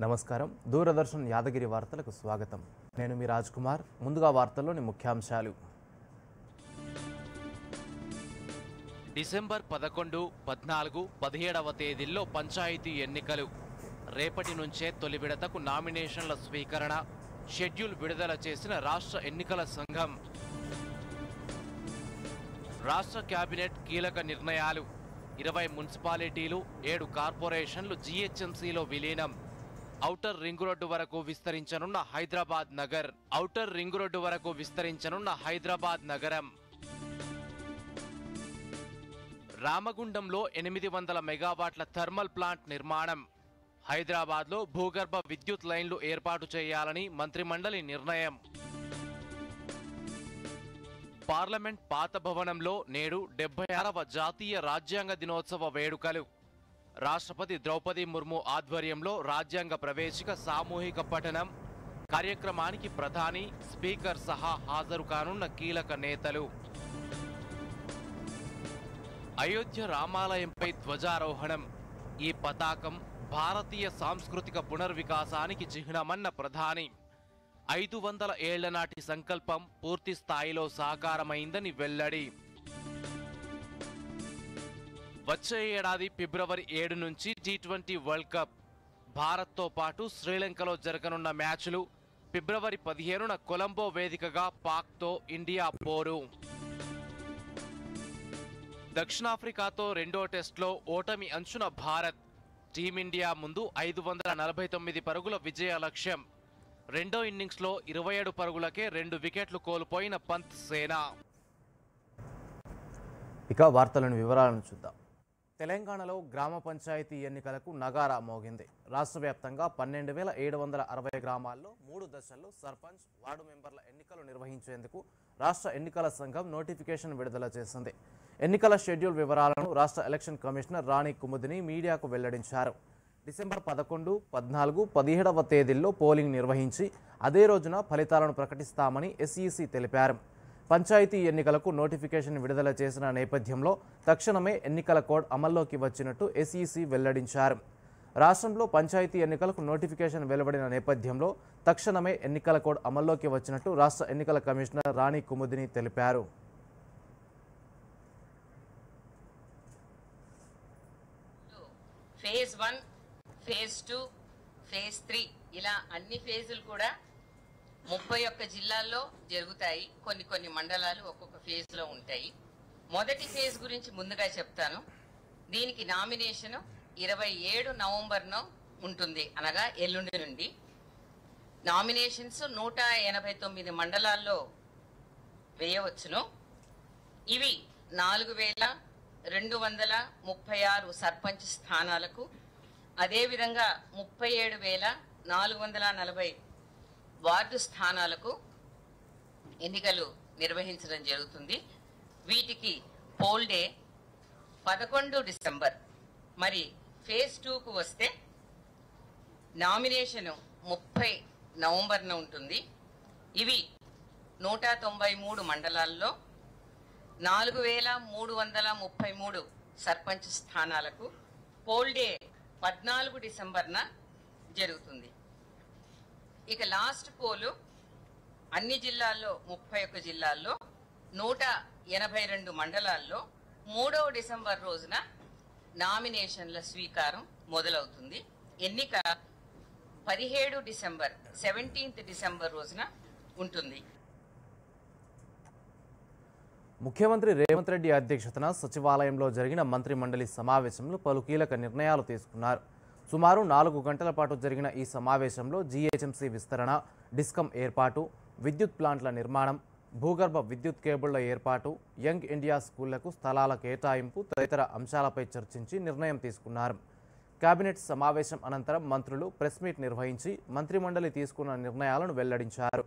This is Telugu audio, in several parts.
నమస్కారం. దూరదర్శన్ యాదగిరి వార్తలకు స్వాగతం. నేను మీ రాజ్ కుమార్. ముందుగా వార్తల్లోని ముఖ్యాంశాలు. డిసెంబర్ 11, 14, 17వ తేదీల్లో పంచాయతీ ఎన్నికలు. రేపటి నుంచే తొలి విడతకు నామినేషన్ల స్వీకరణ. షెడ్యూల్ విడుదల చేసిన రాష్ట్ర ఎన్నికల సంఘం. రాష్ట్ర కేబినెట్ కీలక నిర్ణయాలు. 20 మున్సిపాలిటీలు, 7 కార్పొరేషన్లు జీహెచ్ఎంసీలో విలీనం. ఔటర్ రింగ్ రోడ్డు వరకు విస్తరించనున్న హైదరాబాద్ నగరం. రామగుండంలో 800 మెగావాట్ల థర్మల్ ప్లాంట్ నిర్మాణం. హైదరాబాద్లో భూగర్భ విద్యుత్ లైన్లు ఏర్పాటు చేయాలని మంత్రిమండలి నిర్ణయం. పార్లమెంట్ పాత భవనంలో నేడు 76వ జాతీయ రాజ్యాంగ దినోత్సవ వేడుకలు. రాష్ట్రపతి ద్రౌపది ముర్ము ఆధ్వర్యంలో రాజ్యాంగ ప్రవేశిక సామూహిక పఠనం. కార్యక్రమానికి ప్రధాని, స్పీకర్ సహా హాజరు కానున్న కీలక నేతలు. అయోధ్య రామాలయంపై ధ్వజారోహణం. ఈ పతాకం భారతీయ సాంస్కృతిక పునర్వికాసానికి చిహ్నమన్న ప్రధాని. 500 ఏళ్ల నాటి సంకల్పం పూర్తి స్థాయిలో సాకారమైందని వెల్లడి. వచ్చే ఏడాది ఫిబ్రవరి 7 నుంచి T20 వరల్డ్ కప్. భారత్తో పాటు శ్రీలంకలో జరగనున్న మ్యాచ్లు. ఫిబ్రవరి 15న కొలంబో వేదికగా పాక్తో ఇండియా పోరు. దక్షిణాఫ్రికాతో రెండో టెస్టులో ఓటమి అంచున భారత్. టీమిండియా ముందు 549 పరుగుల విజయ లక్ష్యం. రెండో ఇన్నింగ్స్లో 27 పరుగులకే 2 వికెట్లు కోల్పోయిన పంత్ సేన. ఇక వార్తలను వివరాలను చూద్దాం. తెలంగాణలో గ్రామ పంచాయతీ ఎన్నికలకు నగారా మోగింది. రాష్ట్ర వ్యాప్తంగా 12,760 గ్రామాల్లో 3 దశల్లో సర్పంచ్, వార్డు మెంబర్ల ఎన్నికలు నిర్వహించేందుకు రాష్ట్ర ఎన్నికల సంఘం నోటిఫికేషన్ విడుదల చేసింది. ఎన్నికల షెడ్యూల్ వివరాలను రాష్ట్ర ఎలక్షన్ కమిషనర్ రాణి కుముదిని మీడియాకు వెల్లడించారు. డిసెంబర్ 11, 14, 17వ తేదీల్లో పోలింగ్ నిర్వహించి అదే రోజున ఫలితాలను ప్రకటిస్తామని SEC తెలిపారు. పంచాయతీ ఎన్నికలకు నోటిఫికేషన్ విడుదల చేసిన నేపథ్యంలో తక్షణమే ఎన్నికల కోడ్ అమల్లోకి వచ్చినట్టు SEC వెల్లడించారు. రాష్ట్రంలో పంచాయతీ ఎన్నికలకు నోటిఫికేషన్ వెలువడిన నేపథ్యంలో తక్షణమే ఎన్నికల కోడ్ అమల్లోకి వచ్చినట్టు రాష్ట్ర ఎన్నికల కమిషనర్ రాణి కుముదిని తెలిపారు. ఫేజ్ 1, ఫేజ్ 2, ఫేజ్ 3 ఇలా అన్ని ఫేజులు కూడా 31 జిల్లాల్లో జరుగుతాయి. కొన్ని మండలాలు ఒక్కొక్క ఫేజ్లో ఉంటాయి. మొదటి ఫేజ్ గురించి ముందుగా చెప్తాను. దీనికి నామినేషన్ 27 నవంబర్ను ఉంటుంది, అనగా ఎల్లుండి నుండి. నామినేషన్స్ 189 మండలాల్లో వేయవచ్చును. ఇవి 4,236 సర్పంచ్ స్థానాలకు, అదేవిధంగా 37,440 వార్డు స్థానాలకు ఎన్నికలు నిర్వహించడం జరుగుతుంది. వీటికి పోల్ డే 11 డిసెంబర్. మరి ఫేజ్ 2కు వస్తే నామినేషన్ 30 నవంబర్న ఉంటుంది. ఇవి 193 మండలాల్లో 4,333 సర్పంచ్ స్థానాలకు పోల్ డే 14 డిసెంబర్న జరుగుతుంది. ఇక లాస్ట్ పోలు అన్ని జిల్లాల్లో 31 జిల్లాల్లో 182 మండలాల్లో 3వ డిసెంబర్ రోజున నామినేషన్ల స్వీకారం మొదలవుతుంది. ఎన్నిక 17th డిసెంబర్ రోజున ఉంటుంది. ముఖ్యమంత్రి రేవంత్ రెడ్డి అధ్యక్షతన సచివాలయంలో జరిగిన మంత్రి మండలి సమావేశంలో పలు కీలక నిర్ణయాలు తీసుకున్నారు. సుమారు 4 గంటల పాటు జరిగిన ఈ సమావేశంలో జీహెచ్ఎంసీ విస్తరణ, డిస్కమ్ ఏర్పాటు, విద్యుత్ ప్లాంట్ల నిర్మాణం, భూగర్భ విద్యుత్ కేబుళ్ల ఏర్పాటు, యంగ్ ఇండియా స్కూళ్లకు స్థలాల కేటాయింపు తదితర అంశాలపై చర్చించి నిర్ణయం తీసుకున్నారు. కేబినెట్ సమావేశం అనంతరం మంత్రులు ప్రెస్ మీట్ నిర్వహించి మంత్రిమండలి తీసుకున్న నిర్ణయాలను వెల్లడించారు.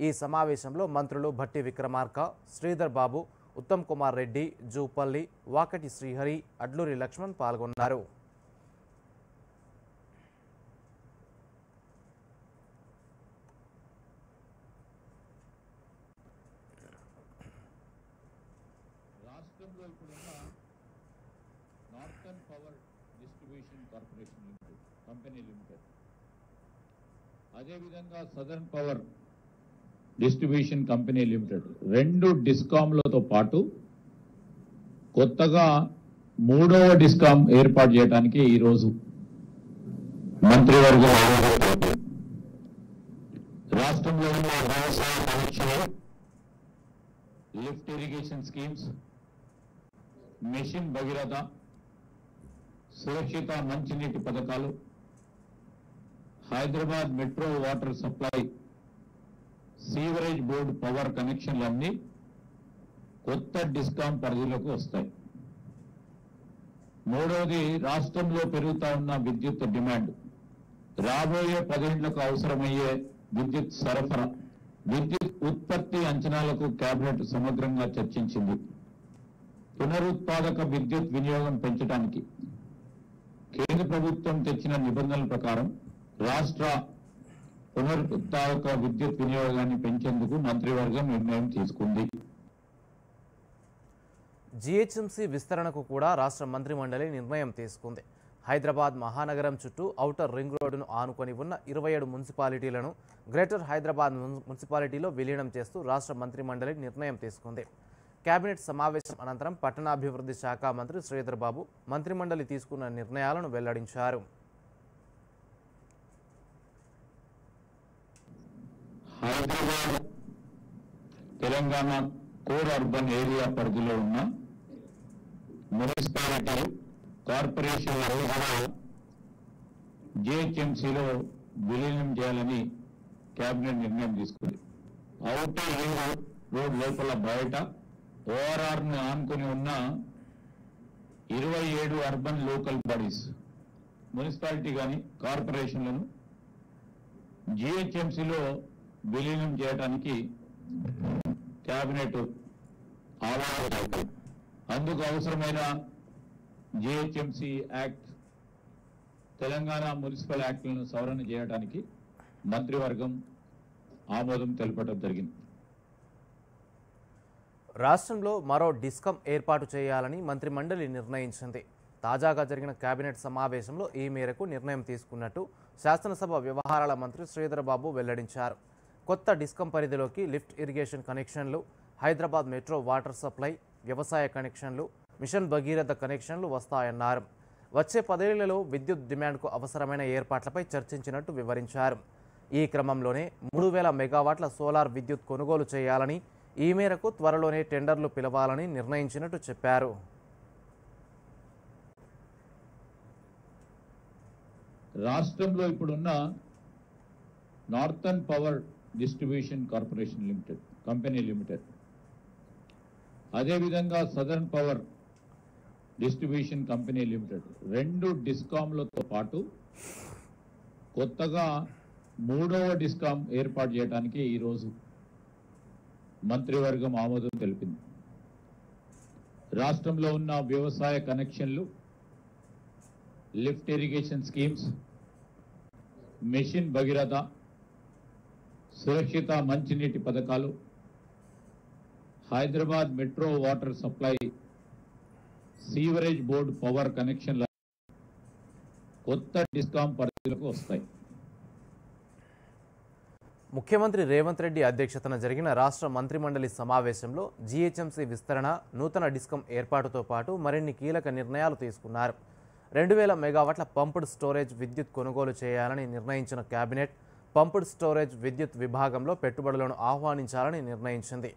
ఈ సమావేశంలో మంత్రులు భట్టి విక్రమార్క, శ్రీధర్ బాబు, ఉత్తమ్ కుమార్ రెడ్డి, జూపల్లి, వాకటి శ్రీహరి, అడ్లూరి లక్ష్మణ్ పాల్గొన్నారు. రాష్ట్రంలో ఇప్పుడున్న northern power distribution corporation limited company limited అదేవిధంగా southern power distribution company limited 2 డిస్కామ్లతో పాటు కొత్తగా 3వ డిస్కామ్ ఏర్పాటు చేయడానికి ఈరోజు మంత్రివర్గం రాష్ట్రంలో ఉన్న వ్యవసాయ కనెక్షన్లు, lift irrigation schemes, mission Bhagiratha, సురక్షిత మంచినీటి పథకాలు, Hyderabad metro water supply, sewerage board power కనెక్షన్లన్నీ కొత్త డిస్కామ్ పరిధిలోకి వస్తాయి. మూడవది, రాష్ట్రంలో పెరుగుతా ఉన్న విద్యుత్ డిమాండ్, రాబోయే 10 ఏళ్లకు అవసరమయ్యే విద్యుత్ సరఫరా, విద్యుత్ ఉత్పత్తి అంచనాలకు కేబినెట్ సమగ్రంగా చర్చించింది. పునరుత్పాదక విద్యుత్ వినియోగం పెంచడానికి కేంద్ర ప్రభుత్వం తెచ్చిన నిబంధనల ప్రకారం రాష్ట్ర పునరుత్పాదక విద్యుత్ వినియోగాన్ని పెంచేందుకు మంత్రివర్గం నిర్ణయం తీసుకుంది. జీహెచ్ఎంసీ విస్తరణకు కూడా రాష్ట్ర మంత్రిమండలి నిర్ణయం తీసుకుంది. హైదరాబాద్ మహానగరం చుట్టూ ఔటర్ రింగ్ రోడ్డును ఆనుకొని ఉన్న 27 మున్సిపాలిటీలను గ్రేటర్ హైదరాబాద్ మున్సిపాలిటీలో విలీనం చేస్తూ రాష్ట్ర మంత్రిమండలి నిర్ణయం తీసుకుంది. కేబినెట్ సమావేశం అనంతరం పట్టణాభివృద్ధి శాఖ మంత్రి శ్రీధర్ బాబు మంత్రిమండలి తీసుకున్న నిర్ణయాలను వెల్లడించారు. Hyderabad Telangana core urban area పరిధిలో ఉన్న మున్సిపాలిటీలు, కార్పొరేషన్లను కూడా జీహెచ్ఎంసీలో విలీనం చేయాలని కేబినెట్ నిర్ణయం తీసుకుంది. ఔటర్ రింగ్ రోడ్ లోపల బయట ఓఆర్ఆర్ ను ఆనుకుని ఉన్న 27 అర్బన్ లోకల్ బాడీస్, మున్సిపాలిటీ కానీ కార్పొరేషన్లను జీహెచ్ఎంసీలో విలీనం చేయడానికి కేబినెట్ ఆలోచన. అందుకు అవసరమైన జీహెచ్ఎంసీ యాక్ట్, తెలంగాణ మున్సిపల్ యాక్ట్లను సవరణ చేయడానికి మంత్రివర్గం ఆమోదం తెలపడం జరిగింది. రాష్ట్రంలో మరో డిస్కమ్ ఏర్పాటు చేయాలని మంత్రిమండలి నిర్ణయించింది. తాజాగా జరిగిన కేబినెట్ సమావేశంలో ఈ మేరకు నిర్ణయం తీసుకున్నట్టు శాసనసభ వ్యవహారాల మంత్రి శ్రీధర్ బాబు వెల్లడించారు. కొత్త డిస్కమ్ పరిధిలోకి లిఫ్ట్ ఇరిగేషన్ కనెక్షన్లు, హైదరాబాద్ మెట్రో వాటర్ సప్లై, వ్యవసాయ కనెక్షన్లు, మిషన్ భగీరథ కనెక్షన్లు వస్తాయన్నారు. వచ్చే 10 ఏళ్లలో విద్యుత్ డిమాండ్కు అవసరమైన ఏర్పాట్లపై చర్చించినట్టు వివరించారు. ఈ క్రమంలోనే 3000 మెగావాట్ల సోలార్ విద్యుత్ కొనుగోలు చేయాలని, ఈ మేరకు త్వరలోనే టెండర్లు పిలవాలని నిర్ణయించినట్టు చెప్పారు. రాష్ట్రంలో ఇప్పుడున్న northern power distribution corporation limited company limited, అదేవిధంగా southern power distribution company limited 2 డిస్కామ్లతో పాటు కొత్తగా 3వ డిస్కామ్ ఏర్పాటు చేయడానికి ఈరోజు మంత్రివర్గం ఆమోదం తెలిపింది. రాష్ట్రంలో ఉన్న వ్యవసాయ కనెక్షన్లు, lift irrigation schemes, mission Bhagiratha, సురక్షిత మంచినీటి పథకాలు, Hyderabad metro water supply, sewerage board power కనెక్షన్ల కొత్త డిస్కామ్ పరిధిలోకి వస్తాయి. ముఖ్యమంత్రి రేవంత్ రెడ్డి అధ్యక్షతన జరిగిన రాష్ట్ర మంత్రిమండలి సమావేశంలో జీహెచ్ఎంసీ విస్తరణ, నూతన డిస్కమ్ ఏర్పాటుతో పాటు మరిన్ని కీలక నిర్ణయాలు తీసుకున్నారు. 2000 మెగావాట్ల పంప్డ్ స్టోరేజ్ విద్యుత్ కొనుగోలు చేయాలని నిర్ణయించిన కేబినెట్ పంప్డ్ స్టోరేజ్ విద్యుత్ విభాగంలో పెట్టుబడులను ఆహ్వానించాలని నిర్ణయించింది.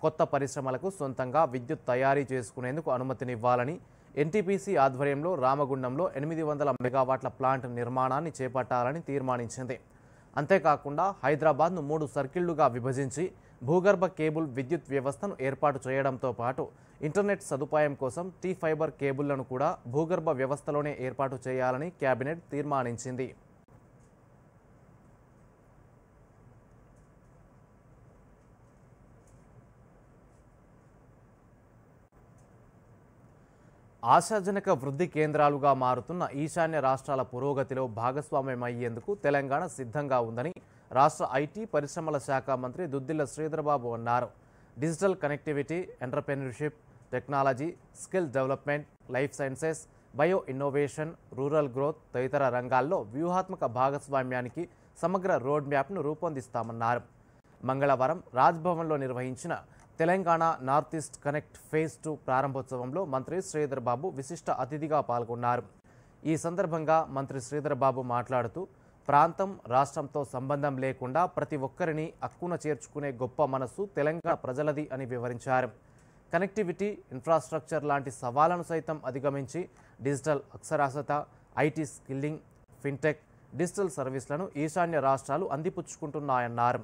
కొత్త పరిశ్రమలకు సొంతంగా విద్యుత్ తయారీ చేసుకునేందుకు అనుమతినివ్వాలని, ఎన్టీపీసీ ఆధ్వర్యంలో రామగుండంలో 800 మెగావాట్ల ప్లాంట్ నిర్మాణాన్ని చేపట్టాలని తీర్మానించింది. అంతేకాకుండా హైదరాబాద్ను 3 సర్కిళ్లుగా విభజించి భూగర్భ కేబుల్ విద్యుత్ వ్యవస్థను ఏర్పాటు చేయడంతో పాటు ఇంటర్నెట్ సదుపాయం కోసం టీ-ఫైబర్ కేబుళ్లను కూడా భూగర్భ వ్యవస్థలోనే ఏర్పాటు చేయాలని కేబినెట్ తీర్మానించింది. ఆశాజనక వృద్ధి కేంద్రాలుగా మారుతున్న ఈశాన్య రాష్ట్రాల పురోగతిలో భాగస్వామ్యమయ్యేందుకు తెలంగాణ సిద్ధంగా ఉందని రాష్ట్ర ఐటీ పరిశ్రమల శాఖ మంత్రి దుద్దిళ్ల శ్రీధర్ బాబు అన్నారు. Digital connectivity, entrepreneurship, technology, skill development, life sciences, bio innovation, rural growth తదితర రంగాల్లో వ్యూహాత్మక భాగస్వామ్యానికి సమగ్ర రోడ్ మ్యాప్ను రూపొందిస్తామన్నారు. మంగళవారం రాజ్భవన్లో నిర్వహించిన Telangana north east connect phase 2 ప్రారంభోత్సవంలో మంత్రి శ్రీధర్ బాబు విశిష్ట అతిథిగా పాల్గొన్నారు. ఈ సందర్భంగా మంత్రి శ్రీధర్ బాబు మాట్లాడుతూ ప్రాంతం రాష్ట్రంతో సంబంధం లేకుండా ప్రతి ఒక్కరిని అక్కున చేర్చుకునే గొప్ప మనస్సు తెలంగాణ ప్రజలది అని వివరించారు. కనెక్టివిటీ, ఇన్ఫ్రాస్ట్రక్చర్ లాంటి సవాళ్లను సైతం అధిగమించి డిజిటల్ అక్షరాస్యత, ఐటీ స్కిల్లింగ్, ఫిన్టెక్, డిజిటల్ సర్వీసులను ఈశాన్య రాష్ట్రాలు అందిపుచ్చుకుంటున్నాయన్నారు.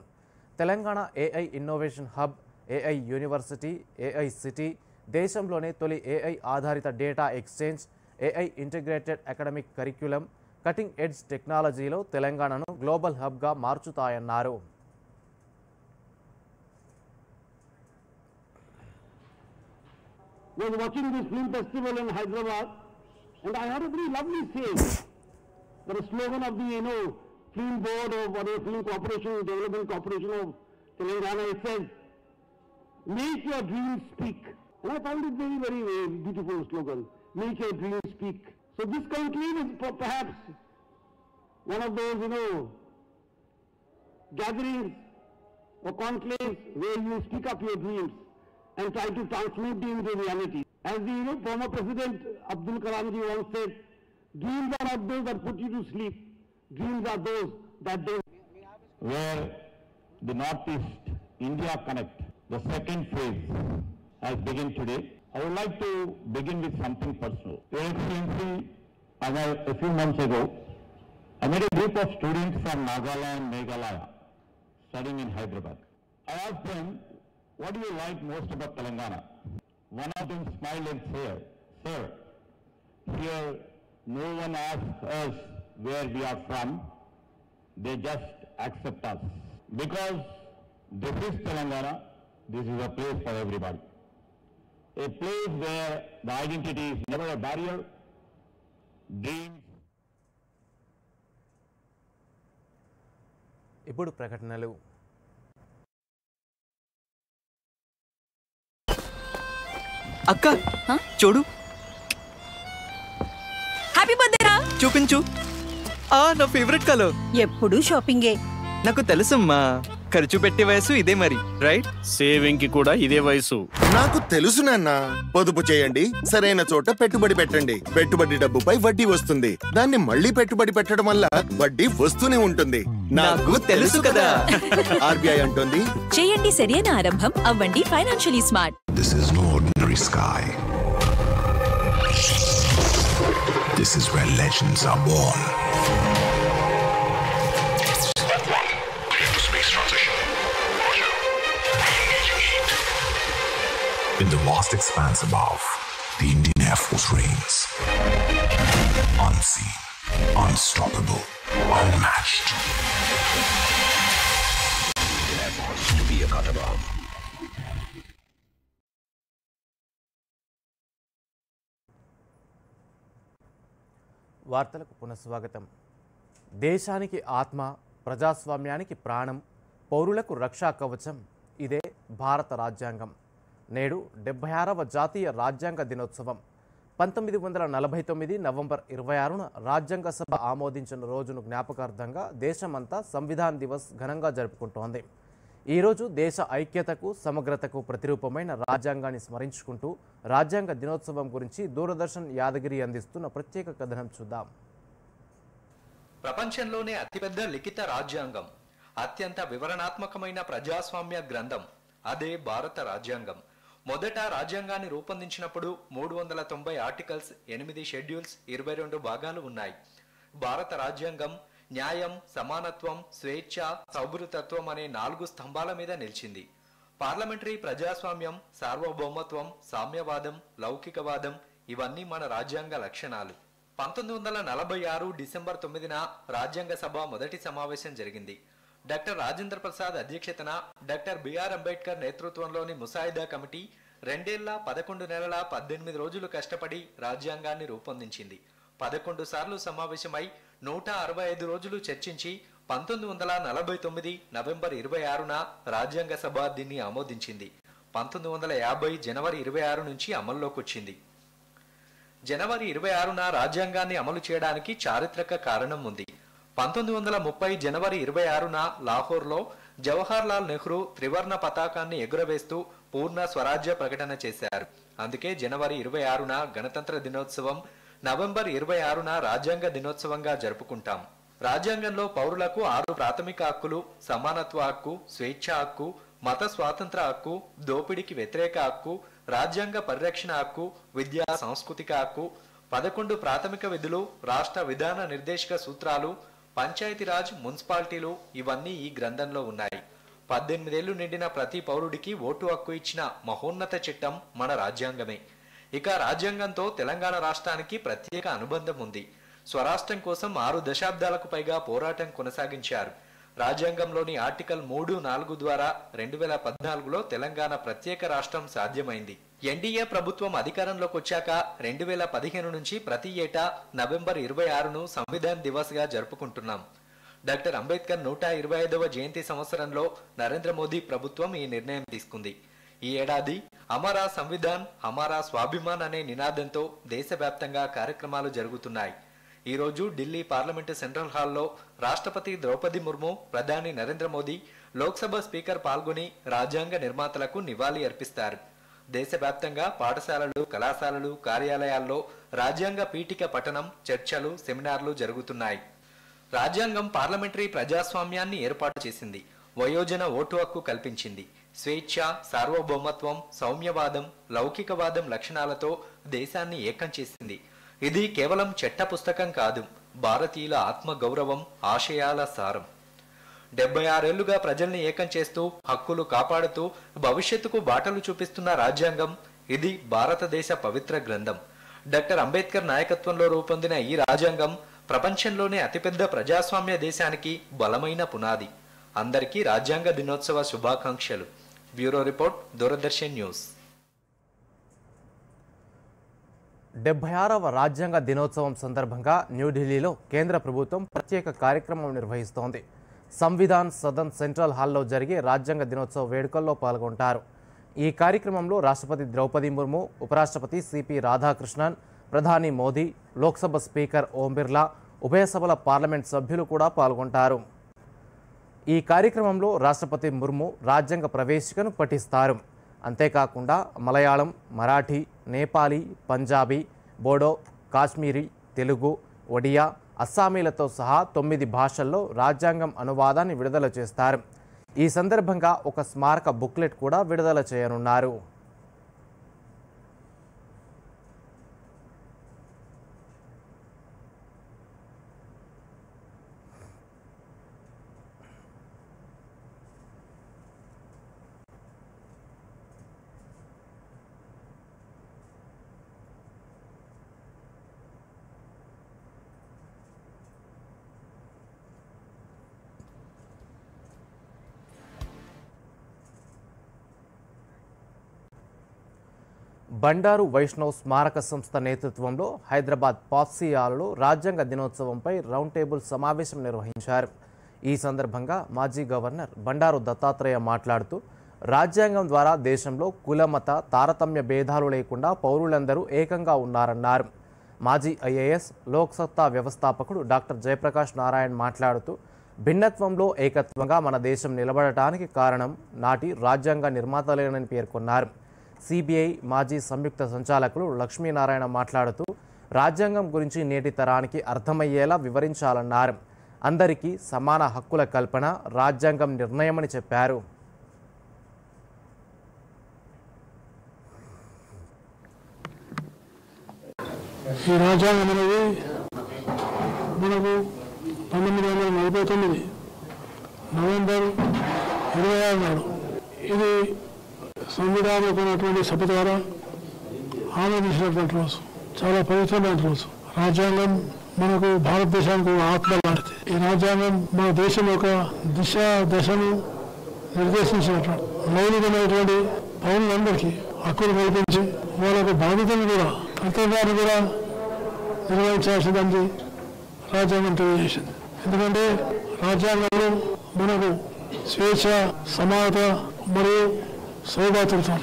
Telangana AI innovation hub, AI university, AI city, దేశంలోనే తొలి ఏఐ ఆధారిత data exchange, AI integrated academic curriculum, cutting edge టెక్నాలజీలో తెలంగాణను గ్లోబల్ హబ్గా మార్చుతాయన్నారు. Was watching this film festival in Hyderabad, and I heard a very lovely saying. There is a slogan of the film board of whatever film corporation, development corporation of Telangana. It says, "Make your dreams speak." And I found it very, very beautiful slogan. Make your dreams speak. So this conclave is perhaps one of those gatherings or conclaves where you speak up your dreams and try to transmute them into reality. As the former President Abdul Kalam ji once said, dreams are not those that put you to sleep. Dreams are those that do. Where the Northeast India Connect, the second phase, has begun today. I would like to begin with something personal. Your Excellency, a few months ago, I met a group of students from Nagaland, Meghalaya, studying in Hyderabad. I asked them, what do you like most about Telangana? One of them smiled and said, "Sir, here no one asks us where we are from. They just accept us. Because this is Telangana, this is a place for everybody. A place where the identity is never a barrier, dreams." ఇప్పుడు ప్రకటనలు. అక్క చూడు, హ్యాపీ బర్త్డే రా. చూపించు. నా ఫేవరెట్ కలర్. ఎప్పుడు షాపింగే. నాకు తెలుసమ్మా, ఖర్చు పెట్టే వయసు ఇదే మరి, రైట్? సేవింగ్ కి కూడా ఇదే వయసు. నాకు తెలుసు నాన్న. పొదుపు చేయండి, సరైన చోట పెట్టుబడి పెట్టండి. పెట్టుబడి డబ్బుపై వడ్డీ వస్తుంది. దాన్ని మళ్ళీ పెట్టుబడి పెట్టడం వల్ల వడ్డీ వస్తూనే ఉంటుంది. నాకు తెలుసు కదా. ఆర్బీఐ అంటుంది, చేయండి సరైన ఆరంభం, అవ్వండి financially smart. This is no ordinary sky. This is where legends are born. Space transition. In the vast expanse above, the Indian Air Force reigns. Unseen, unstoppable, unmatched. Air Force to be a cut above. వార్తలకు పునఃస్వాగతం. దేశానికి ఆత్మ, ప్రజాస్వామ్యానికి ప్రాణం, పౌరులకు రక్షా కవచం, ఇదే భారత రాజ్యాంగం. నేడు 76వ జాతీయ రాజ్యాంగ దినోత్సవం. 1949 నవంబర్ 26న రాజ్యాంగ సభ ఆమోదించిన రోజును జ్ఞాపకార్థంగా దేశమంతా సంవిధాన్ దివస్ ఘనంగా జరుపుకుంటోంది. ఈరోజు దేశ ఐక్యతకు, సమగ్రతకు ప్రతిరూపమైన రాజ్యాంగాన్ని స్మరించుకుంటూ రాజ్యాంగ దినోత్సవం గురించి దూరదర్శన్ యాదగిరి అందిస్తున్న ప్రత్యేక కథనం చూద్దాం. ప్రపంచంలోనే అతిపెద్ద లిఖిత రాజ్యాంగం, అత్యంత వివరణాత్మకమైన ప్రజాస్వామ్య గ్రంథం, అదే భారత రాజ్యాంగం. మొదట రాజ్యాంగాన్ని రూపొందించినప్పుడు 390 ఆర్టికల్స్, 8 షెడ్యూల్స్, 22 భాగాలు ఉన్నాయి. భారత రాజ్యాంగం న్యాయం, సమానత్వం, స్వేచ్ఛ, సౌభృతత్వం అనే 4 స్తంభాల మీద నిలిచింది. పార్లమెంటరీ ప్రజాస్వామ్యం, సార్వభౌమత్వం, సామ్యవాదం, లౌకికవాదం ఇవన్నీ మన రాజ్యాంగ లక్షణాలు. 1946 డిసెంబర్ 9న రాజ్యాంగ సభ మొదటి సమావేశం జరిగింది. డాక్టర్ రాజేంద్ర ప్రసాద్ అధ్యక్షతన డాక్టర్ బిఆర్ అంబేద్కర్ నేతృత్వంలోని ముసాయిదా కమిటీ 2 ఏళ్ల 11 నెలల 18 రోజులు కష్టపడి రాజ్యాంగాన్ని రూపొందించింది. 11 సార్లు సమావేశమై 165 రోజులు చర్చించి 1949 నవంబర్ 26న రాజ్యాంగ సభ దీన్ని ఆమోదించింది. 1950 జనవరి 26 నుంచి అమల్లోకి వచ్చింది. జనవరి 26న రాజ్యాంగాన్ని అమలు చేయడానికి చారిత్రక కారణం ఉంది. 1930 జనవరి 26న లాహోర్లో జవహర్ లాల్ నెహ్రూ త్రివర్ణ పతాకాన్ని ఎగురవేస్తూ పూర్ణ స్వరాజ్య ప్రకటన చేశారు. అందుకే జనవరి 26న గణతంత్ర దినోత్సవం, నవంబర్ 26న రాజ్యాంగ దినోత్సవంగా జరుపుకుంటాం. రాజ్యాంగంలో పౌరులకు 6 ప్రాథమిక హక్కులు, సమానత్వ హక్కు, స్వేచ్ఛ హక్కు, మత స్వాతంత్ర హక్కు, దోపిడీకి వ్యతిరేక హక్కు, రాజ్యాంగ పరిరక్షణ హక్కు, విద్యా సాంస్కృతిక హక్కు, 11 ప్రాథమిక విధులు, రాష్ట్ర విధాన నిర్దేశక సూత్రాలు, పంచాయతీరాజ్, మున్సిపాలిటీలు ఇవన్నీ ఈ గ్రంథంలో ఉన్నాయి. 18 ఏళ్లు నిండిన ప్రతి పౌరుడికి ఓటు హక్కు ఇచ్చిన మహోన్నత చట్టం మన రాజ్యాంగమే. ఇక రాజ్యాంగంతో తెలంగాణ రాష్ట్రానికి ప్రత్యేక అనుబంధం ఉంది. స్వరాష్ట్రం కోసం 6 దశాబ్దాలకు పైగా పోరాటం కొనసాగించారు. రాజ్యాంగంలోని ఆర్టికల్ 3, 4 ద్వారా 2014లో తెలంగాణ ప్రత్యేక రాష్ట్రం సాధ్యమైంది. ఎన్డీఏ ప్రభుత్వం అధికారంలోకి వచ్చాక 2015 నుంచి ప్రతి ఏటా నవంబర్ 26ను సంవిధాన్ దివస్ గా జరుపుకుంటున్నాం. డాక్టర్ అంబేద్కర్ 125వ జయంతి సంవత్సరంలో నరేంద్ర మోదీ ప్రభుత్వం ఈ నిర్ణయం తీసుకుంది. ఈ ఏడాది హమారా సంవిధాన్ హమారా స్వాభిమాన్ అనే నినాదంతో దేశవ్యాప్తంగా కార్యక్రమాలు జరుగుతున్నాయి. ఈ రోజు ఢిల్లీ పార్లమెంటు సెంట్రల్ హాల్లో రాష్ట్రపతి ద్రౌపది ముర్ము, ప్రధాని నరేంద్ర మోదీ, లోక్సభ స్పీకర్ పాల్గొని రాజ్యాంగ నిర్మాతలకు నివాళి అర్పిస్తారు. దేశవ్యాప్తంగా పాఠశాలలు, కళాశాలలు, కార్యాలయాల్లో రాజ్యాంగ పీఠిక పఠనం, చర్చలు, సెమినార్లు జరుగుతున్నాయి. రాజ్యాంగం పార్లమెంటరీ ప్రజాస్వామ్యాన్ని ఏర్పాటు చేసింది. వయోజన ఓటు హక్కు కల్పించింది. స్వేచ్ఛ, సార్వభౌమత్వం, సౌమ్యవాదం, లౌకికవాదం లక్షణాలతో దేశాన్ని ఏకం చేసింది. ఇది కేవలం చట్ట పుస్తకం కాదు, భారతీయుల ఆత్మ గౌరవం, ఆశయాల సారం. 76 ఏళ్లుగా ప్రజల్ని ఏకం చేస్తూ, హక్కులు కాపాడుతూ, భవిష్యత్తుకు బాటలు చూపిస్తున్న రాజ్యాంగం ఇది భారతదేశ పవిత్ర గ్రంథం. డాక్టర్ అంబేద్కర్ నాయకత్వంలో రూపొందిన ఈ రాజ్యాంగం ప్రపంచంలోనే అతిపెద్ద ప్రజాస్వామ్య దేశానికి బలమైన పునాది. అందరికీ రాజ్యాంగ దినోత్సవ శుభాకాంక్షలు. Bureau report, Doordarshan news. 76వ రాజ్యాంగ దినోత్సవం సందర్భంగా న్యూఢిల్లీలో కేంద్ర ప్రభుత్వం ప్రత్యేక కార్యక్రమం నిర్వహిస్తోంది. సంవిధాన్ సదన్ సెంట్రల్ హాల్లో జరిగే రాజ్యాంగ దినోత్సవ వేడుకల్లో పాల్గొంటారు. ఈ కార్యక్రమంలో రాష్ట్రపతి ద్రౌపది ముర్ము, ఉపరాష్ట్రపతి సిపి రాధాకృష్ణన్, ప్రధాని మోదీ, లోక్సభ స్పీకర్ ఓం బిర్లా, ఉభయ సభల పార్లమెంట్ సభ్యులు కూడా పాల్గొంటారు. ఈ కార్యక్రమంలో రాష్ట్రపతి ముర్ము రాజ్యాంగ ప్రవేశికను పఠిస్తారు. అంతేకాకుండా మలయాళం, మరాఠీ, నేపాలీ, పంజాబీ, బోడో, కాశ్మీరీ, తెలుగు, ఒడియా, అస్సామీలతో సహా 9 భాషల్లో రాజ్యాంగం అనువాదాన్ని విడుదల చేస్తారు. ఈ సందర్భంగా ఒక స్మారక బుక్లెట్ కూడా విడుదల చేయనున్నారు. బండారు వైష్ణవ్ స్మారక సంస్థ నేతృత్వంలో హైదరాబాద్ పాత్సియాలలో రాజ్యాంగ దినోత్సవంపై రౌండ్ టేబుల్ సమావేశం నిర్వహించారు. ఈ సందర్భంగా మాజీ గవర్నర్ బండారు దత్తాత్రేయ మాట్లాడుతూ, రాజ్యాంగం ద్వారా దేశంలో కులమత తారతమ్య భేదాలు లేకుండా పౌరులందరూ ఏకంగా ఉన్నారన్నారు. మాజీ ఐఏఎస్, లోక్సత్తా వ్యవస్థాపకుడు డాక్టర్ జయప్రకాష్ నారాయణ్ మాట్లాడుతూ, భిన్నత్వంలో ఏకత్వంగా మన దేశం నిలబడటానికి కారణం నాటి రాజ్యాంగ నిర్మాతలేనని పేర్కొన్నారు. సిబిఐ మాజీ సంయుక్త సంచాలకులు లక్ష్మీనారాయణ మాట్లాడుతూ, రాజ్యాంగం గురించి నేటి తరానికి అర్థమయ్యేలా వివరించాలన్నారు. అందరికీ సమాన హక్కుల కల్పన రాజ్యాంగం నిర్ణయమని చెప్పారు. ఈ రాజ్యాంగం అనేది మనకు 1949 నవంబర్ 26 నాడు ఇది సంవిధానమైనటువంటి సభ ద్వారా ఆమోదించినటువంటి రోజు. చాలా పవిత్రమైన రోజు. రాజ్యాంగం మనకు భారతదేశానికి ఆత్మ లాంటిది. ఈ రాజ్యాంగం మన దేశం యొక్క దిశ దశను నిర్దేశించినటువంటి మౌలికమైనటువంటి పౌరులందరికీ హక్కులు కల్పించి వాళ్ళకు బాధ్యతను కూడా కర్తవ్యాన్ని కూడా నిర్వహించాల్సిందని రాజ్యాంగం తెలియజేసింది. ఎందుకంటే రాజ్యాంగంలో మనకు స్వేచ్ఛ, సమానత మరియు సౌభాతృత్వం.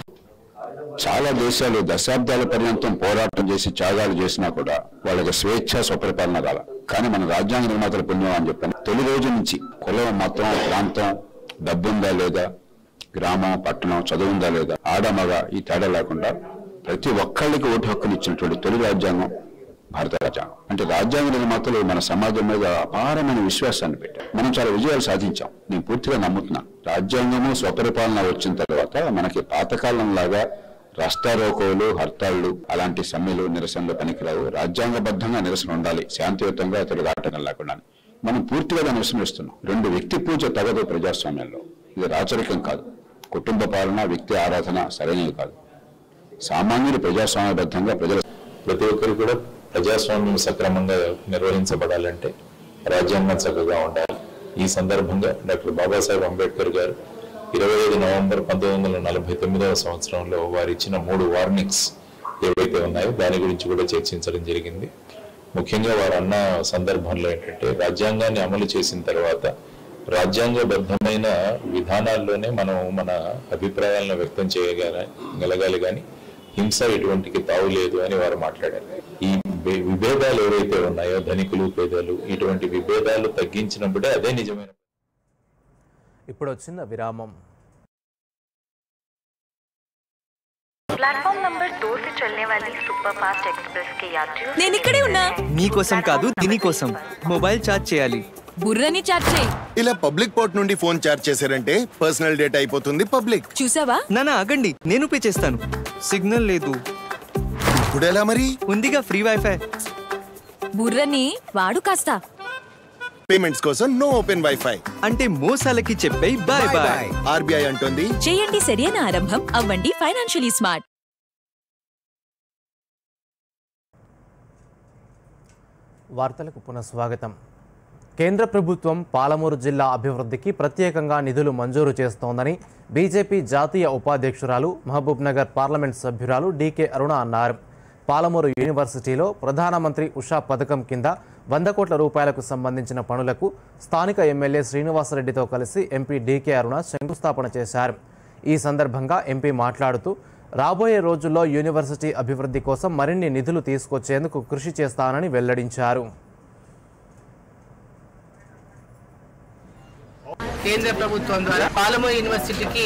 చాలా దేశాలు దశాబ్దాల పర్యంతం పోరాటం చేసి త్యాగాలు చేసినా కూడా వాళ్ళకి స్వేచ్ఛ, స్వపరిపాలన కాల. కానీ మన రాజ్యాంగ నిర్మాతల పుణ్యం అని చెప్పాను. తొలి రోజు నుంచి కులం, మతం, ప్రాంతం, డబ్బు ఉందా లేదా, గ్రామం, పట్టణం, చదువు ఉందా లేదా, ఆడ మగ ఈ తేడా లేకుండా ప్రతి ఒక్కళ్ళకి ఓటు హక్కుని ఇచ్చినటువంటి తొలి రాజ్యాంగం భారత రాజ్యాంగం. అంటే రాజ్యాంగ నిర్మాతలు మన సమాజం మీద అపారమైన విశ్వాసాన్ని పెట్టారు. మనం చాలా విజయాలు సాధించాం. నేను పూర్తిగా నమ్ముతున్నాను. రాజ్యాంగము స్వపరిపాలన వచ్చిన తర్వాత మనకి పాతకాలం లాగా రాస్తారోకోలు, హర్తాళ్లు, అలాంటి సమ్మెలు, నిరసనలు పనికిరావు. రాజ్యాంగబద్ధంగా నిరసన ఉండాలి, శాంతియుతంగా ఇతరులు ఆటంకం లేకుండా. మనం పూర్తిగా దాన్ని విస్మరిస్తున్నాం. 2 వ్యక్తి పూజ తగదు ప్రజాస్వామ్యంలో. ఇది రాచరికం కాదు. కుటుంబ పాలన, వ్యక్తి ఆరాధన సరైనది కాదు. సామాన్యులు ప్రజాస్వామ్యబద్ధంగా ప్రతి ఒక్కరు కూడా ప్రజాస్వామ్యం సక్రమంగా నిర్వహించబడాలంటే రాజ్యాంగం చక్కగా ఉండాలి. ఈ సందర్భంగా డాక్టర్ బాబాసాహెబ్ అంబేద్కర్ గారు 25 నవంబర్ 1949వ సంవత్సరంలో వారు ఇచ్చిన 3 వార్నింగ్స్ ఏవైతే ఉన్నాయో దాని గురించి కూడా చర్చించడం జరిగింది. ముఖ్యంగా వారు అన్న సందర్భంలో ఏంటంటే రాజ్యాంగాన్ని అమలు చేసిన తర్వాత రాజ్యాంగబద్ధమైన విధానాల్లోనే మనం మన అభిప్రాయాలను వ్యక్తం చేయగలగాలి కానీ హింస ఎటువంటికి తావు లేదు అని వారు మాట్లాడారు. ఈ విభేదాలు ఏవైతే ఉన్నాయో ధనికులు, పేదలు, ఇటువంటి విభేదాలు తగ్గించినప్పుడే అదే నిజమైన. ఇప్పుడు వచ్చిన విరామం. प्लेटफॉर्म नंबर 2 से चलने वाली सुपरफास्ट एक्सप्रेस के यात्रियों నేను ఇక్కడే ఉన్నా. నీకోసం కాదు, దీనికోసం మొబైల్ ఛార్జ్ చేయాలి. బుర్రని ఛార్జ్ చేయి. ఇలా పబ్లిక్ పోర్ట్ నుండి ఫోన్ ఛార్జ్ చేశారంటే పర్సనల్ డేటా అయిపోతుంది పబ్లిక్. చూసావా? నానా ఆగండి, నేను పే చేస్తాను. సిగ్నల్ లేదు. ఇప్పుడు ఎలా మరి? ఉందిగా ఫ్రీ వైఫై. బుర్రని వాడు కాస్త. పేమెంట్స్ కోసం నో ఓపెన్ వైఫై. అంటే మోసాలకి చెప్పే బాయ్ బాయ్. ఆర్బీఐ అంటుంది చేయండి సరైన ఆరంభం, అవ్వండి ఫైనాన్షియలీ స్మార్ట్. వార్తలకు పునఃస్వాగతం. కేంద్ర ప్రభుత్వం పాలమూరు జిల్లా అభివృద్ధికి ప్రత్యేకంగా నిధులు మంజూరు చేస్తోందని బీజేపీ జాతీయ ఉపాధ్యక్షురాలు, మహబూబ్ నగర్ పార్లమెంట్ సభ్యురాలు డీకే అరుణ అన్నారు. పాలమూరు యూనివర్సిటీలో ప్రధానమంత్రి ఉషా పథకం కింద 100 కోట్ల రూపాయలకు సంబంధించిన పనులకు స్థానిక ఎమ్మెల్యే శ్రీనివాసరెడ్డితో కలిసి ఎంపీ డీకే అరుణ శంకుస్థాపన చేశారు. ఈ సందర్భంగా ఎంపీ మాట్లాడుతూ రాబోయే రోజుల్లో యూనివర్సిటీ అభివృద్ధి కోసం మరిన్ని నిధులు తీసుకొచ్చేందుకు కృషి చేస్తానని వెల్లడించారు. కేంద్ర ప్రభుత్వం ద్వారా పాలమూరు యూనివర్సిటీకి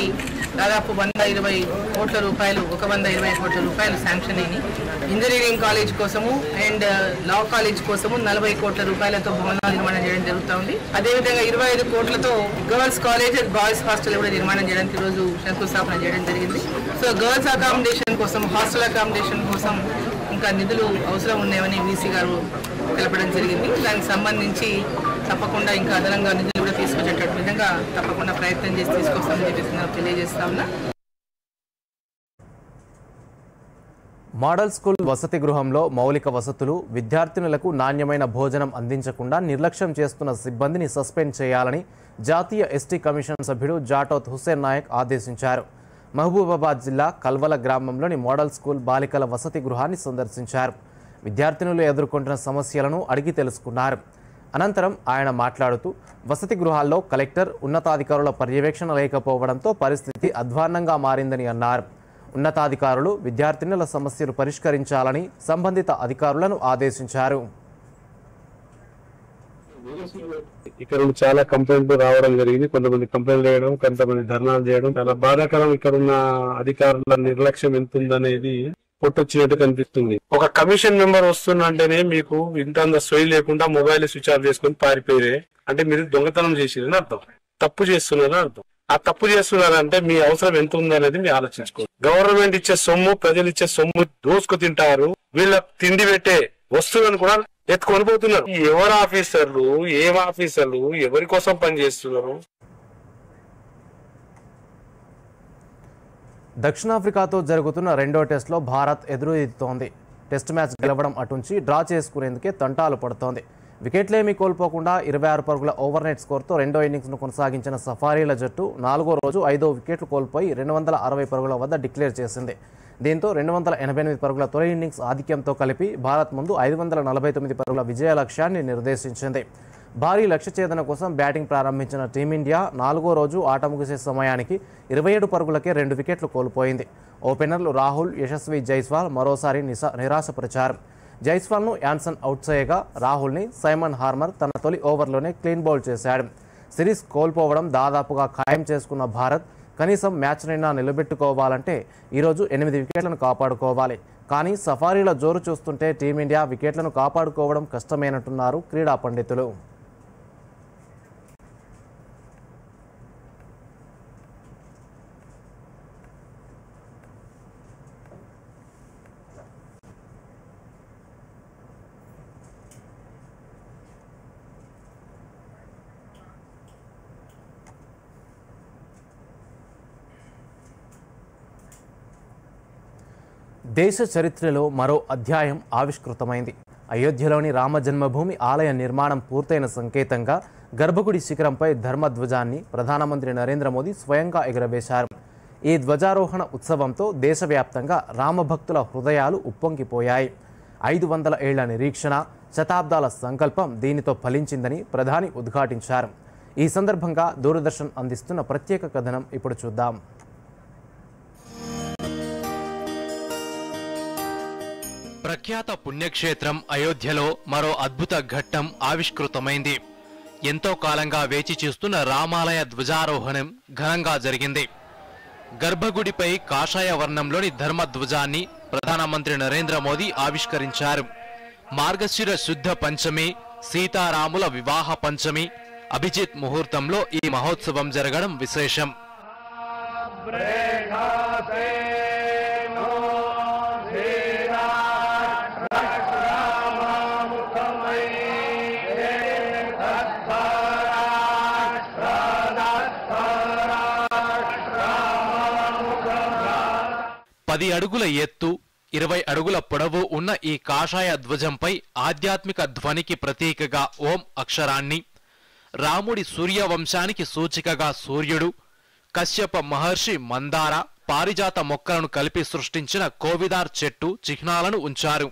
దాదాపు 120 కోట్ల రూపాయలు, 120 కోట్ల రూపాయలు శాంక్షన్ అయినాయి. ఇంజనీరింగ్ కాలేజ్ కోసము అండ్ లా కాలేజ్ కోసము 40 కోట్ల రూపాయలతో భవనాలు నిర్మాణం చేయడం జరుగుతుంది. అదేవిధంగా 25 కోట్లతో గర్ల్స్ కాలేజ్, బాయ్స్ హాస్టల్ కూడా నిర్మాణం చేయడానికి ఈరోజు శంకుస్థాపన చేయడం జరిగింది. సో గర్ల్స్ అకామిడేషన్ కోసం, హాస్టల్ అకామిడేషన్ కోసం ఇంకా నిధులు అవసరం ఉన్నాయని వీసీ గారు తెలపడం జరిగింది. దానికి సంబంధించి తప్పకుండా ఇంకా అదనంగా నిధులు కూడా తీసుకొచ్చేటట్టు విధంగా తప్పకుండా ప్రయత్నం చేసి తీసుకొస్తామని చెప్పేసి తెలియజేస్తా ఉన్నా. మోడల్ స్కూల్ వసతి గృహంలో మౌలిక వసతులు, విద్యార్థినులకు నాణ్యమైన భోజనం అందించకుండా నిర్లక్ష్యం చేస్తున్న సిబ్బందిని సస్పెండ్ చేయాలని జాతీయ ఎస్టీ కమిషన్ సభ్యుడు జాటోత్ హుస్సేన్ నాయక్ ఆదేశించారు. మహబూబాబాద్ జిల్లా కల్వల గ్రామంలోని మోడల్ స్కూల్ బాలికల వసతి గృహాన్ని సందర్శించారు. విద్యార్థినులు ఎదుర్కొంటున్న సమస్యలను అడిగి తెలుసుకున్నారు. అనంతరం ఆయన మాట్లాడుతూ వసతి గృహాల్లో కలెక్టర్, ఉన్నతాధికారుల పర్యవేక్షణ లేకపోవడంతో పరిస్థితి అధ్వాన్నంగా మారిందని అన్నారు. ఉన్నతాధికారులు విద్యార్థినుల సమస్యలు పరిష్కరించాలని సంబంధిత అధికారులను ఆదేశించారు. ఇక్కడ చాలా కంప్లైంట్లు రావడం జరిగింది. కొంతమంది కంప్లైంట్ చేయడం, కొంతమంది ధర్నాలు చేయడం చాలా బాధాకరం. ఇక్కడ ఉన్న అధికారుల నిర్లక్ష్యం ఎంత ఉందనేది పొట్టొచ్చినట్టు కనిపిస్తుంది. ఒక కమిషన్ మెంబర్ వస్తున్నంటేనే మీకు ఇంత సొయ్యి లేకుండా మొబైల్ స్విచ్ ఆఫ్ చేసుకుని పారిపోయే అంటే మీరు దొంగతనం చేసేదని అర్థం, తప్పు చేస్తున్నారని అర్థం. ఆ తప్పు చేస్తున్నారంటే మీ అవసరం ఎంత ఉందనేది మీరు ఆలోచించుకోండి. గవర్నమెంట్ ఇచ్చే సొమ్ము, ప్రజలు ఇచ్చే సొమ్ము దోసుకు తింటారు. వీళ్ళ తిండి పెట్టే వస్తువులను కూడా ఎత్తుకొని పోతున్నారు. ఎవరు ఆఫీసర్లు, ఏం ఆఫీసర్లు, ఎవరి కోసం పనిచేస్తున్నారు? దక్షిణాఫ్రికాతో జరుగుతున్న రెండో టెస్టులో భారత్ ఎదురుతోంది. టెస్ట్ మ్యాచ్ గెలవడం అటుంచి డ్రా చేసుకునేందుకే తంటాలు పడుతోంది. వికెట్లేమీ కోల్పోకుండా 26 పరుగుల ఓవర్నెట్ స్కోర్తో రెండో ఇన్నింగ్స్ను కొనసాగించిన సఫారీల జట్టు 4వ రోజు 5వ వికెట్లు కోల్పోయి 260 పరుగుల వద్ద డిక్లేర్ చేసింది. దీంతో 288 పరుగుల తొలి ఇన్నింగ్స్ ఆధిక్యంతో కలిపి భారత్ ముందు 549 పరుగుల విజయ లక్ష్యాన్ని నిర్దేశించింది. భారీ లక్ష్య ఛేదన కోసం బ్యాటింగ్ ప్రారంభించిన టీమిండియా 4వ రోజు ఆట ముగిసే సమయానికి 27 పరుగులకే 2 వికెట్లు కోల్పోయింది. ఓపెనర్లు రాహుల్, యశస్వి జైస్వాల్ మరోసారి నిరాశపరిచారు. జైస్వాల్ను యాన్సన్ అవుట్ చేయగా రాహుల్ని సైమన్ హార్మర్ తన తొలి ఓవర్లోనే క్లీన్ బౌల్డ్ చేశాడు. సిరీస్ కోల్పోవడం దాదాపుగా ఖాయం చేసుకున్న భారత్ కనీసం మ్యాచ్ నిండా నిలబెట్టుకోవాలంటే ఈరోజు 8 వికెట్లను కాపాడుకోవాలి. కానీ సఫారీల జోరు చూస్తుంటే టీమిండియా వికెట్లను కాపాడుకోవడం కష్టమేనంటున్నారు క్రీడా పండితులు. దేశ చరిత్రలో మరో అధ్యాయం ఆవిష్కృతమైంది. అయోధ్యలోని రామ జన్మభూమి ఆలయ నిర్మాణం పూర్తయిన సంకేతంగా గర్భగుడి శిఖరంపై ధర్మధ్వజాన్ని ప్రధానమంత్రి నరేంద్ర మోదీ స్వయంగా ఎగురవేశారు. ఈ ధ్వజారోహణ ఉత్సవంతో దేశవ్యాప్తంగా రామభక్తుల హృదయాలు ఉప్పొంగిపోయాయి. 500 ఏళ్ల నిరీక్షణ, శతాబ్దాల సంకల్పం దీనితో ఫలించిందని ప్రధాని ఉద్ఘాటించారు. ఈ సందర్భంగా దూరదర్శన్ అందిస్తున్న ప్రత్యేక కథనం ఇప్పుడు చూద్దాం. ప్రఖ్యాత పుణ్యక్షేత్రం అయోధ్యలో మరో అద్భుత ఘట్టం ఆవిష్కృతమైంది. ఎంతో కాలంగా వేచి చూస్తున్న రామాలయ ధ్వజారోహణం ఘనంగా జరిగింది. గర్భగుడిపై కాషాయ వర్ణంలోని ధర్మధ్వజాన్ని ప్రధానమంత్రి నరేంద్ర మోదీ ఆవిష్కరించారు. మార్గశిర శుద్ధ పంచమి, సీతారాముల వివాహ పంచమి, అభిజిత్ ముహూర్తంలో ఈ మహోత్సవం జరగడం విశేషం. పది అడుగుల ఎత్తు, 20 అడుగుల పొడవు ఉన్న ఈ కాషాయ ధ్వజంపై ఆధ్యాత్మిక ధ్వనికి ప్రతీకగా ఓం అక్షరాన్ని, రాముడి సూర్యవంశానికి సూచికగా సూర్యుడు, కశ్యప మహర్షి మందార, పారిజాత మొక్కలను కలిపి సృష్టించిన కోవిదార్ చెట్టు చిహ్నాలను ఉంచారు.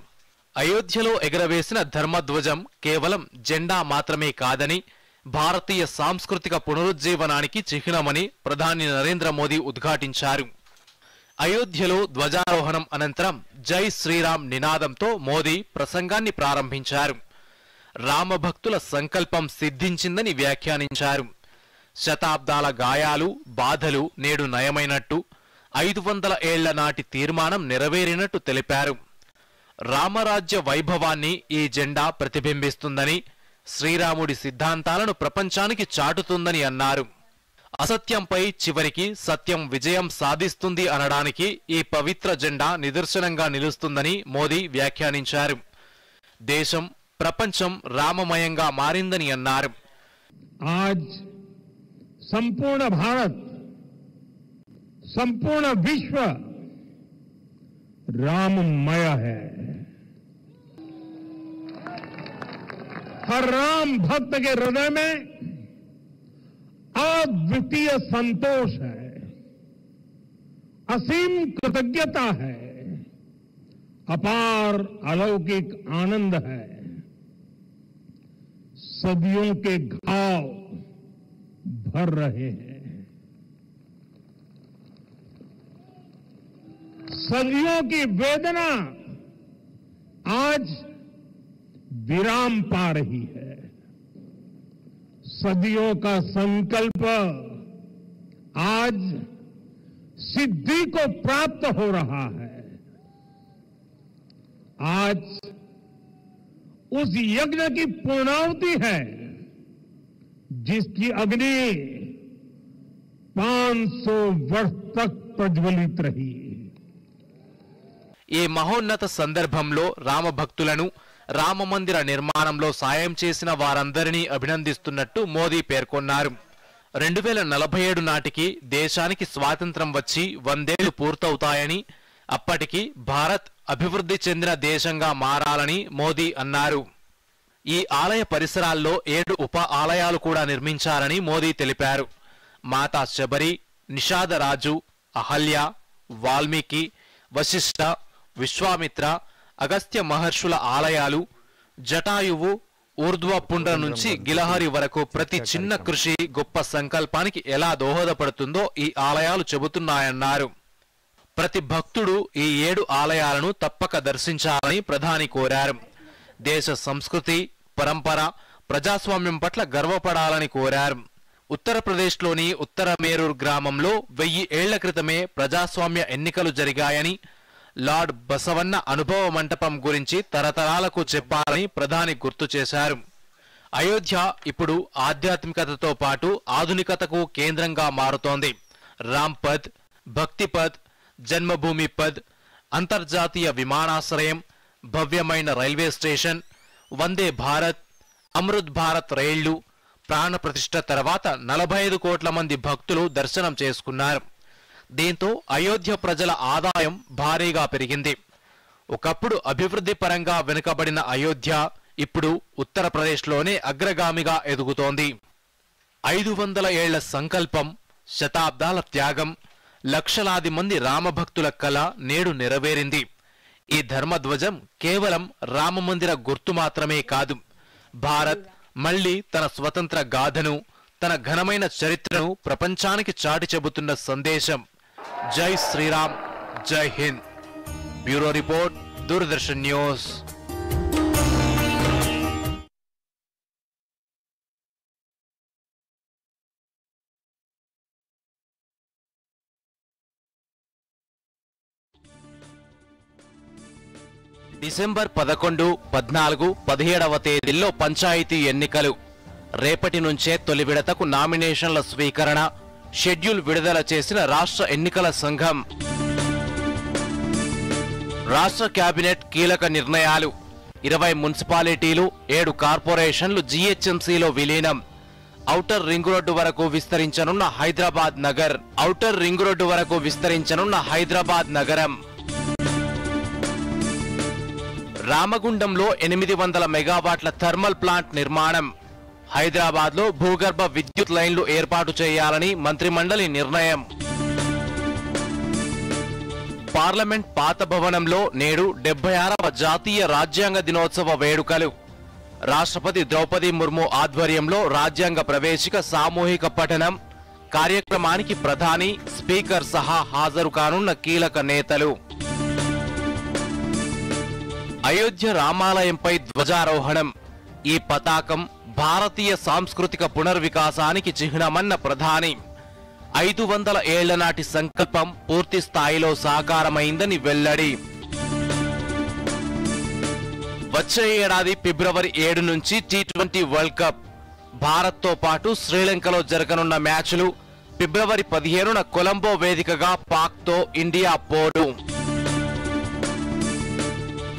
అయోధ్యలో ఎగరవేసిన ధర్మధ్వజం కేవలం జెండా మాత్రమే కాదని, భారతీయ సాంస్కృతిక పునరుజ్జీవనానికి చిహ్నమని ప్రధాని నరేంద్ర మోదీ ఉద్ఘాటించారు. అయోధ్యలో ధ్వజారోహణం అనంతరం జై శ్రీరామ్ నినాదంతో మోదీ ప్రసంగాన్ని ప్రారంభించారు. రామభక్తుల సంకల్పం సిద్ధించిందని వ్యాఖ్యానించారు. శతాబ్దాల గాయాలు, బాధలు నేడు నయమైనట్టు, 500 ఏళ్ల నాటి తీర్మానం నెరవేరినట్టు తెలిపారు. రామరాజ్య వైభవాన్ని ఈ జెండా ప్రతిబింబిస్తుందని, శ్రీరాముడి సిద్ధాంతాలను ప్రపంచానికి చాటుతుందని అన్నారు. అసత్యంపై చివరికి సత్యం విజయం సాధిస్తుంది అనడానికి ఈ పవిత్ర జెండా నిదర్శనంగా నిలుస్తుందని మోదీ వ్యాఖ్యానించారు. దేశం, ప్రపంచం రామమయంగా మారిందని అన్నారు. आज संपूर्ण भारत, संपूर्ण विश्व राममय है. हर राम भक्त के हृदय में अद्वितीय संतोष है, असीम कृतज्ञता है, अपार अलौकिक आनंद है. सदियों के घाव भर रहे हैं. सदियों की वेदना आज विराम पा रही है. सदियों का संकल्प आज सिद्धि को प्राप्त हो रहा है. आज उस यज्ञ की पूर्णाहुति है जिसकी अग्नि 500 वर्ष तक प्रज्वलित रही. ఈ మహోన్నత సందర్భంలో రామభక్తులను, రామమందిర నిర్మాణంలో సాయం చేసిన వారందరినీ అభినందిస్తున్నట్టు మోదీ పేర్కొన్నారు. 2047 నాటికి దేశానికి స్వాతంత్రం వచ్చి 100 ఏళ్లు పూర్తవుతాయని, అప్పటికి భారత్ అభివృద్ధి చెందిన దేశంగా మారాలని మోదీ అన్నారు. ఈ ఆలయ పరిసరాల్లో 7 ఉప ఆలయాలు కూడా నిర్మించారని మోదీ తెలిపారు. మాతా శబరి, నిషాదరాజు, అహల్య, వాల్మీకి, వశిష్ఠ, విశ్వామిత్ర, అగస్త్య మహర్షుల ఆలయాలు, జటాయువు, ఊర్ధ్వపుండ్ర నుంచి గిలహరి వరకు ప్రతి చిన్న కృషి గొప్ప సంకల్పానికి ఎలా దోహదపడుతుందో ఈ ఆలయాలు చెబుతున్నాయన్నారు. ప్రతి భక్తుడు ఈ 7 ఆలయాలను తప్పక దర్శించాలని ప్రధాని కోరారు. దేశ సంస్కృతి, పరంపర, ప్రజాస్వామ్యం పట్ల గర్వపడాలని కోరారు. ఉత్తరప్రదేశ్లోని ఉత్తర మేరూర్ గ్రామంలో 1000 ఏళ్ల క్రితమే ప్రజాస్వామ్య ఎన్నికలు జరిగాయని, లార్డ్ బసవన్న అనుభవ మంటపం గురించి తరతరాలకు చెప్పాలని ప్రధాని గుర్తు చేశారు. అయోధ్య ఇప్పుడు ఆధ్యాత్మికతతో పాటు ఆధునికతకు కేంద్రంగా మారుతోంది. రాంపథ్, భక్తిపథ్, జన్మభూమి పథ్, అంతర్జాతీయ విమానాశ్రయం, భవ్యమైన రైల్వే స్టేషన్, వందే భారత్, అమృత్ భారత్ రైళ్లు, ప్రాణ ప్రతిష్ఠ తర్వాత 45 కోట్ల మంది భక్తులు దర్శనం చేసుకున్నారు. దీంతో అయోధ్య ప్రజల ఆదాయం భారీగా పెరిగింది. ఒకప్పుడు అభివృద్ధి పరంగా వెనుకబడిన అయోధ్య ఇప్పుడు ఉత్తరప్రదేశ్లోనే అగ్రగామిగా ఎదుగుతోంది. 500 ఏళ్ల సంకల్పం, శతాబ్దాల త్యాగం, లక్షలాది మంది రామభక్తుల కల నేడు నెరవేరింది. ఈ ధర్మధ్వజం కేవలం రామమందిర గుర్తు మాత్రమే కాదు, భారత్ మళ్లీ తన స్వతంత్ర గాథను, తన ఘనమైన చరిత్రను ప్రపంచానికి చాటి చెబుతున్న సందేశం. జై శ్రీరామ్, జై Hind. Bureau report, Doordarshan news. December 11, 14, 17వ తేదీల్లో పంచాయతీ ఎన్నికలు. రేపటి నుంచే తొలి విడతకు నామినేషన్ల స్వీకరణ, షెడ్యూల్ విడుదల చేసిన రాష్ట్ర ఎన్నికల సంఘం. రాష్ట్ర కేబినెట్ కీలక నిర్ణయాలు. 20 మున్సిపాలిటీలు, 7 కార్పొరేషన్లు జీహెచ్ఎంసీలో విలీనం. ఔటర్ రింగ్ రోడ్డు వరకు విస్తరించనున్న హైదరాబాద్ నగరం. రామగుండంలో 800 మెగావాట్ల థర్మల్ ప్లాంట్ నిర్మాణం. హైదరాబాద్లో భూగర్భ విద్యుత్ లైన్లు ఏర్పాటు చేయాలని మంత్రిమండలి నిర్ణయం. పార్లమెంట్ పాత భవనంలో నేడు 76వ జాతీయ రాజ్యాంగ దినోత్సవ వేడుకలు. రాష్ట్రపతి ద్రౌపది ముర్ము ఆధ్వర్యంలో రాజ్యాంగ ప్రవేశిక సామూహిక పఠనం. కార్యక్రమానికి ప్రధాని, స్పీకర్ సహా హాజరు కానున్న కీలక నేతలు. అయోధ్య రామాలయంపై ధ్వజారోహణం. ఈ పతాకం భారతీయ సాంస్కృతిక పునర్వికాసానికి చిహ్నమన్న ప్రధాని. 500 ఏళ్ల నాటి సంకల్పం పూర్తి స్థాయిలో సాకారమైందని వెల్లడి. వచ్చే ఏడాది ఫిబ్రవరి 7 నుంచి T20 వరల్డ్ కప్. భారత్తో పాటు శ్రీలంకలో జరగనున్న మ్యాచ్లు. ఫిబ్రవరి 15న కొలంబో వేదికగా పాక్తో ఇండియా పోరు.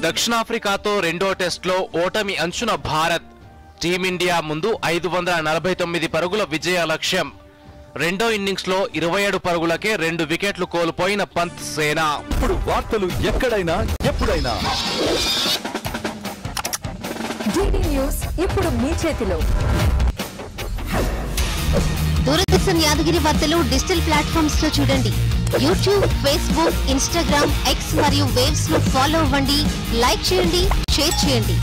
దక్షిణాఫ్రికాతో రెండో టెస్టులో ఓటమి అంచున భారత్. టీమిండియా ముందు 549 పరుగుల విజయ లక్ష్యం. రెండో ఇన్నింగ్స్లో 27 పరుగులకే 2 వికెట్లు కోల్పోయిన పంత్ సేన. ఇప్పుడు వార్తలు ఎక్కడైనా ఎప్పుడైనా DD న్యూస్ ఇప్పుడు మీ చేతిలో. దూరదర్శన్ యాదగిరి వార్తలు డిజిటల్ ప్లాట్ఫామ్స్ లో చూడండి. యూట్యూబ్, ఫేస్బుక్, ఇన్స్టాగ్రామ్, ఎక్స్ మరియు వేవ్స్ లో ఫాలో అవ్వండి, లైక్ చేయండి, షేర్ చేయండి.